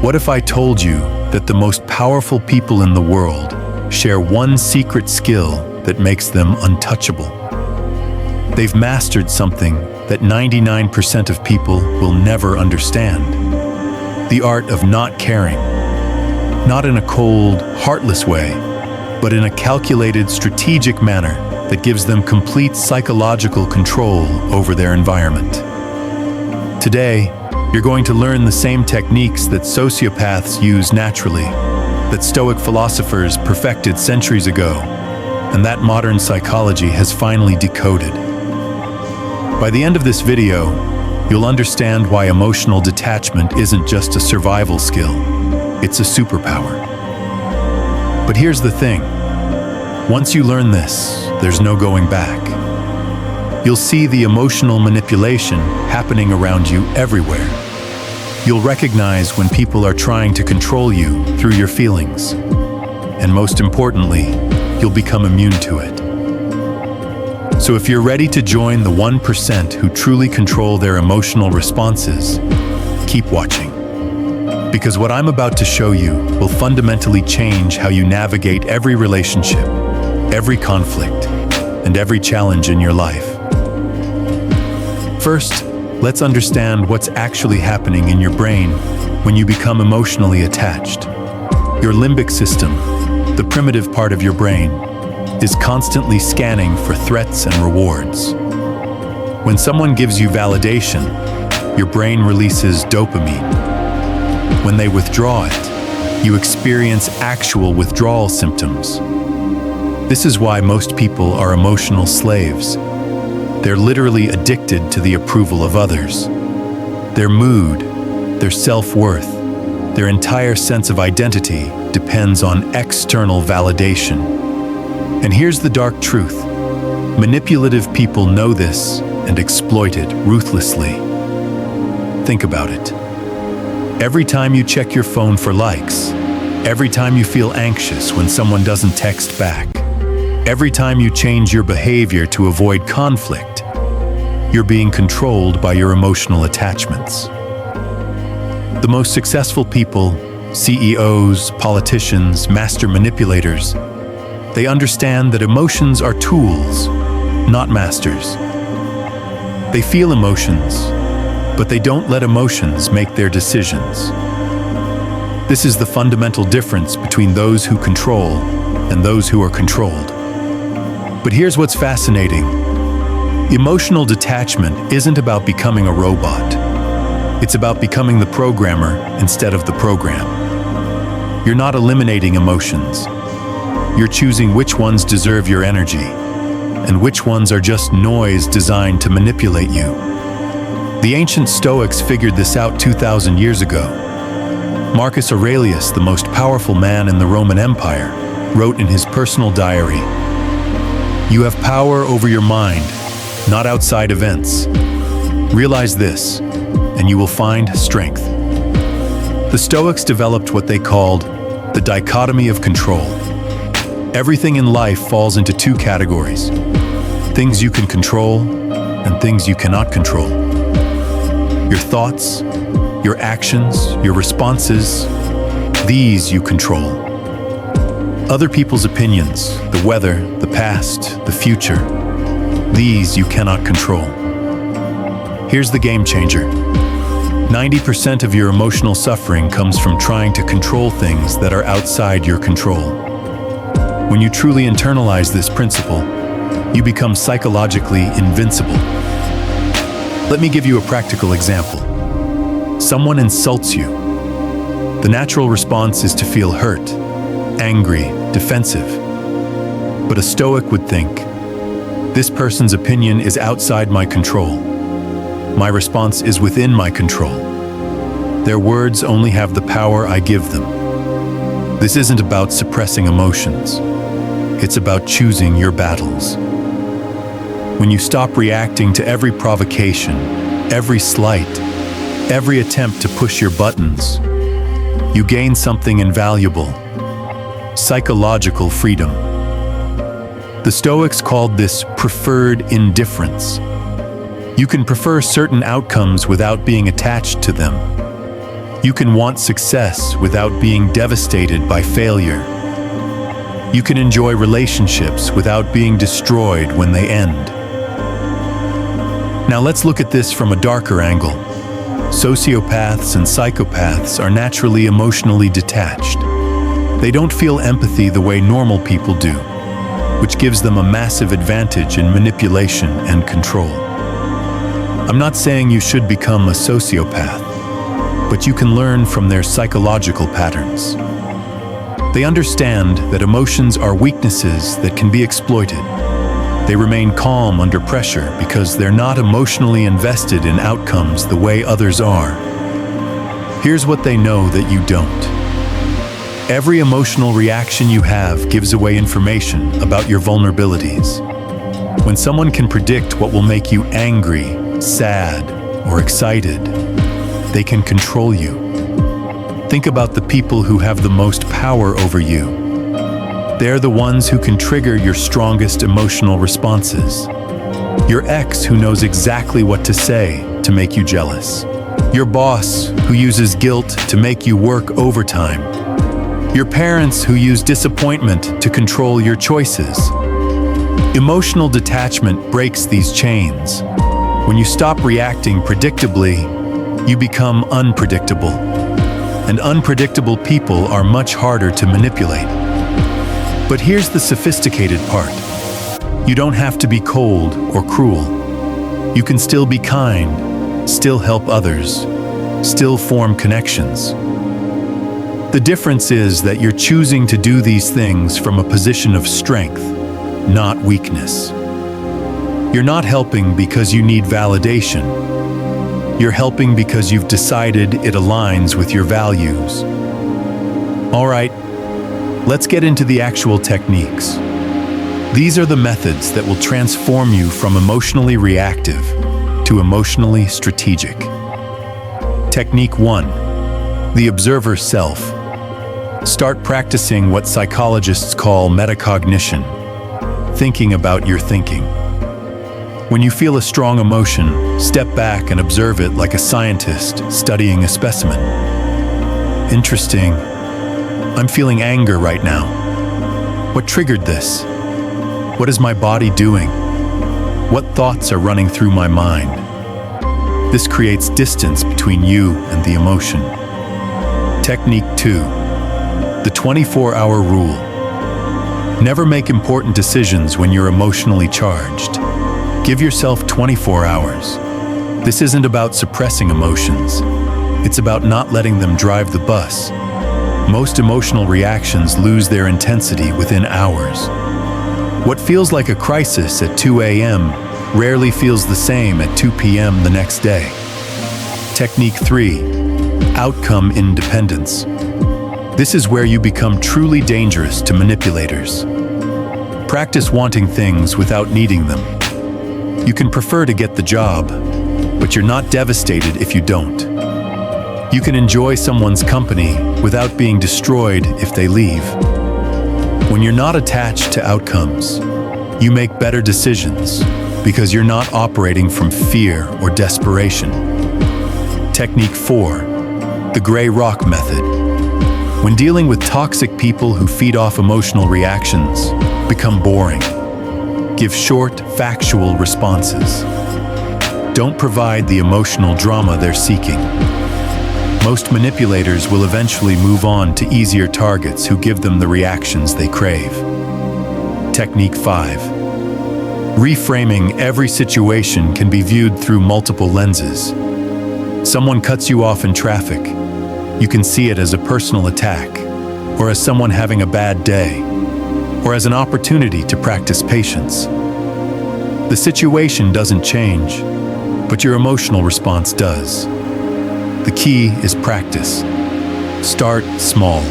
What if I told you that the most powerful people in the world share one secret skill that makes them untouchable? They've mastered something that 99% of people will never understand. The art of not caring. Not in a cold, heartless way, but in a calculated, strategic manner that gives them complete psychological control over their environment. Today, you're going to learn the same techniques that sociopaths use naturally, that Stoic philosophers perfected centuries ago, and that modern psychology has finally decoded. By the end of this video, you'll understand why emotional detachment isn't just a survival skill, it's a superpower. But here's the thing. Once you learn this, there's no going back. You'll see the emotional manipulation happening around you everywhere. You'll recognize when people are trying to control you through your feelings. And most importantly, you'll become immune to it. So if you're ready to join the 1% who truly control their emotional responses, keep watching. Because what I'm about to show you will fundamentally change how you navigate every relationship, every conflict, and every challenge in your life. First, let's understand what's actually happening in your brain when you become emotionally attached. Your limbic system, the primitive part of your brain, is constantly scanning for threats and rewards. When someone gives you validation, your brain releases dopamine. When they withdraw it, you experience actual withdrawal symptoms. This is why most people are emotional slaves. They're literally addicted to the approval of others. Their mood, their self-worth, their entire sense of identity depends on external validation. And here's the dark truth. Manipulative people know this and exploit it ruthlessly. Think about it. Every time you check your phone for likes, every time you feel anxious when someone doesn't text back, every time you change your behavior to avoid conflict, you're being controlled by your emotional attachments. The most successful people, CEOs, politicians, master manipulators, they understand that emotions are tools, not masters. They feel emotions, but they don't let emotions make their decisions. This is the fundamental difference between those who control and those who are controlled. But here's what's fascinating. Emotional detachment isn't about becoming a robot. It's about becoming the programmer instead of the program. You're not eliminating emotions. You're choosing which ones deserve your energy, and which ones are just noise designed to manipulate you. The ancient Stoics figured this out 2,000 years ago. Marcus Aurelius, the most powerful man in the Roman Empire, wrote in his personal diary, "You have power over your mind, not outside events. Realize this, and you will find strength." The Stoics developed what they called the dichotomy of control. Everything in life falls into two categories: things you can control and things you cannot control. Your thoughts, your actions, your responses, these you control. Other people's opinions, the weather, the past, the future, these you cannot control. Here's the game changer. 90% of your emotional suffering comes from trying to control things that are outside your control. When you truly internalize this principle, you become psychologically invincible. Let me give you a practical example. Someone insults you. The natural response is to feel hurt, angry, defensive. But a Stoic would think, this person's opinion is outside my control. My response is within my control. Their words only have the power I give them. This isn't about suppressing emotions. It's about choosing your battles. When you stop reacting to every provocation, every slight, every attempt to push your buttons, you gain something invaluable: psychological freedom. The Stoics called this preferred indifference. You can prefer certain outcomes without being attached to them. You can want success without being devastated by failure. You can enjoy relationships without being destroyed when they end. Now let's look at this from a darker angle. Sociopaths and psychopaths are naturally emotionally detached. They don't feel empathy the way normal people do, which gives them a massive advantage in manipulation and control. I'm not saying you should become a sociopath, but you can learn from their psychological patterns. They understand that emotions are weaknesses that can be exploited. They remain calm under pressure because they're not emotionally invested in outcomes the way others are. Here's what they know that you don't. Every emotional reaction you have gives away information about your vulnerabilities. When someone can predict what will make you angry, sad, or excited, they can control you. Think about the people who have the most power over you. They're the ones who can trigger your strongest emotional responses. Your ex who knows exactly what to say to make you jealous. Your boss who uses guilt to make you work overtime. Your parents who use disappointment to control your choices. Emotional detachment breaks these chains. When you stop reacting predictably, you become unpredictable. And unpredictable people are much harder to manipulate. But here's the sophisticated part. You don't have to be cold or cruel. You can still be kind, still help others, still form connections. The difference is that you're choosing to do these things from a position of strength, not weakness. You're not helping because you need validation. You're helping because you've decided it aligns with your values. All right, let's get into the actual techniques. These are the methods that will transform you from emotionally reactive to emotionally strategic. Technique 1. The observer self. Start practicing what psychologists call metacognition, thinking about your thinking. When you feel a strong emotion, step back and observe it like a scientist studying a specimen. Interesting. I'm feeling anger right now. What triggered this? What is my body doing? What thoughts are running through my mind? This creates distance between you and the emotion. Technique 2. The 24-hour rule. Never make important decisions when you're emotionally charged. Give yourself 24 hours. This isn't about suppressing emotions. It's about not letting them drive the bus. Most emotional reactions lose their intensity within hours. What feels like a crisis at 2 a.m. rarely feels the same at 2 p.m. the next day. Technique 3. Outcome independence. This is where you become truly dangerous to manipulators. Practice wanting things without needing them. You can prefer to get the job, but you're not devastated if you don't. You can enjoy someone's company without being destroyed if they leave. When you're not attached to outcomes, you make better decisions because you're not operating from fear or desperation. Technique 4. The gray rock method. When dealing with toxic people who feed off emotional reactions, become boring. Give short, factual responses. Don't provide the emotional drama they're seeking. Most manipulators will eventually move on to easier targets who give them the reactions they crave. Technique 5. Reframing every situation can be viewed through multiple lenses. Someone cuts you off in traffic. You can see it as a personal attack, or as someone having a bad day, or as an opportunity to practice patience. The situation doesn't change, but your emotional response does. The key is practice. Start small.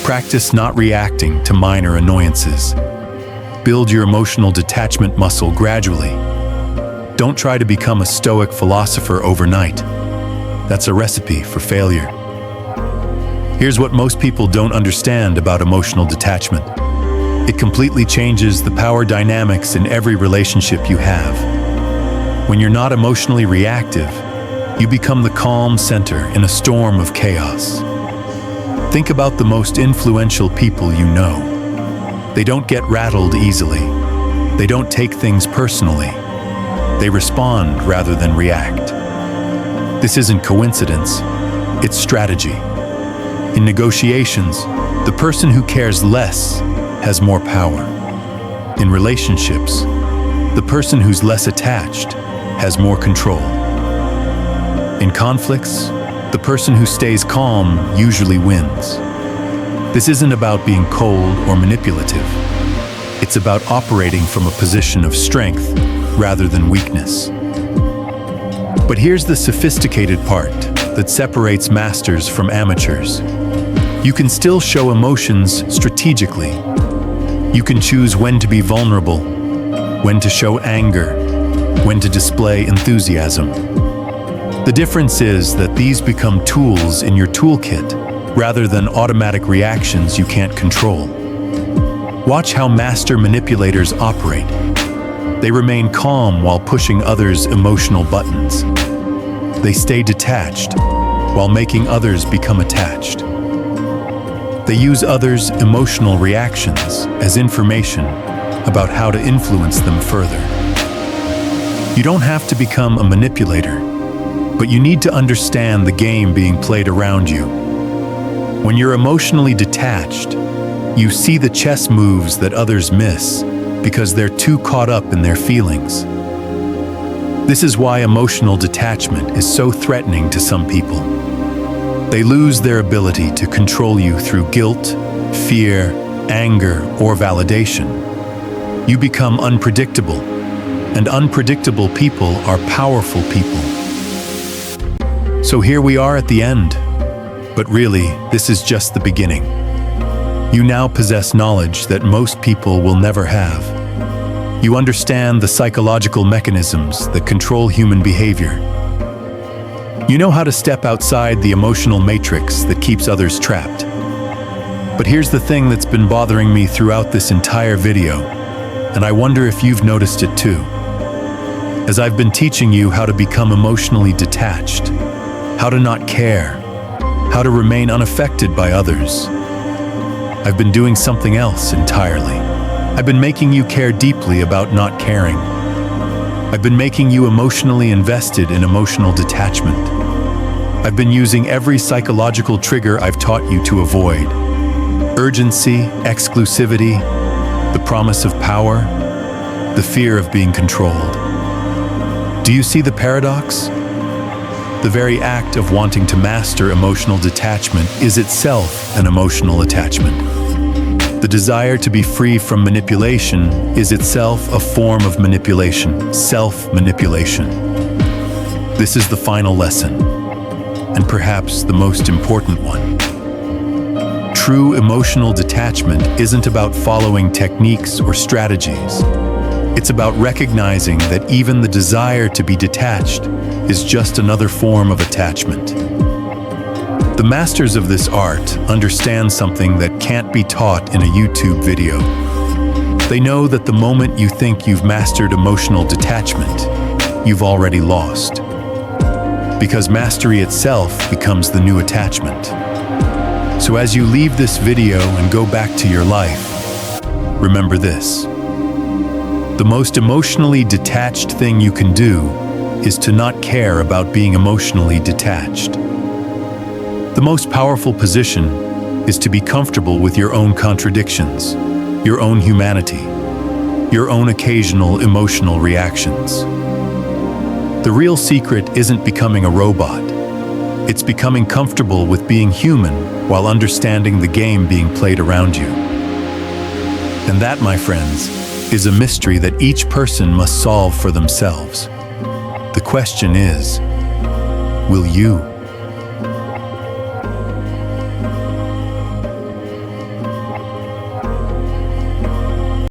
Practice not reacting to minor annoyances. Build your emotional detachment muscle gradually. Don't try to become a stoic philosopher overnight. That's a recipe for failure. Here's what most people don't understand about emotional detachment. It completely changes the power dynamics in every relationship you have. When you're not emotionally reactive, You become the calm center in a storm of chaos. Think about the most influential people you know. They don't get rattled easily. They don't take things personally. They respond rather than react. This isn't coincidence, it's strategy. In negotiations, the person who cares less has more power. In relationships, the person who's less attached has more control. In conflicts, the person who stays calm usually wins. This isn't about being cold or manipulative. It's about operating from a position of strength rather than weakness. But here's the sophisticated part that separates masters from amateurs. You can still show emotions strategically. You can choose when to be vulnerable, when to show anger, when to display enthusiasm. The difference is that these become tools in your toolkit rather than automatic reactions you can't control. Watch how master manipulators operate. They remain calm while pushing others' emotional buttons. They stay detached while making others become attached. They use others' emotional reactions as information about how to influence them further. You don't have to become a manipulator, but you need to understand the game being played around you. When you're emotionally detached, you see the chess moves that others miss because they're too caught up in their feelings. This is why emotional detachment is so threatening to some people. They lose their ability to control you through guilt, fear, anger, or validation. You become unpredictable, and unpredictable people are powerful people. So here we are at the end. But really, this is just the beginning. You now possess knowledge that most people will never have. You understand the psychological mechanisms that control human behavior. You know how to step outside the emotional matrix that keeps others trapped. But here's the thing that's been bothering me throughout this entire video, and I wonder if you've noticed it too. As I've been teaching you how to become emotionally detached, how to not care, how to remain unaffected by others, I've been doing something else entirely. I've been making you care deeply about not caring. I've been making you emotionally invested in emotional detachment. I've been using every psychological trigger I've taught you to avoid. Urgency, exclusivity, the promise of power, the fear of being controlled. Do you see the paradox? The very act of wanting to master emotional detachment is itself an emotional attachment. The desire to be free from manipulation is itself a form of manipulation, self-manipulation. This is the final lesson, and perhaps the most important one. True emotional detachment isn't about following techniques or strategies. It's about recognizing that even the desire to be detached is just another form of attachment. The masters of this art understand something that can't be taught in a YouTube video. They know that the moment you think you've mastered emotional detachment, you've already lost. Because mastery itself becomes the new attachment. So as you leave this video and go back to your life, remember this. The most emotionally detached thing you can do is to not care about being emotionally detached. The most powerful position is to be comfortable with your own contradictions, your own humanity, your own occasional emotional reactions. The real secret isn't becoming a robot. It's becoming comfortable with being human while understanding the game being played around you. And that, my friends, is a mystery that each person must solve for themselves. The question is, will you?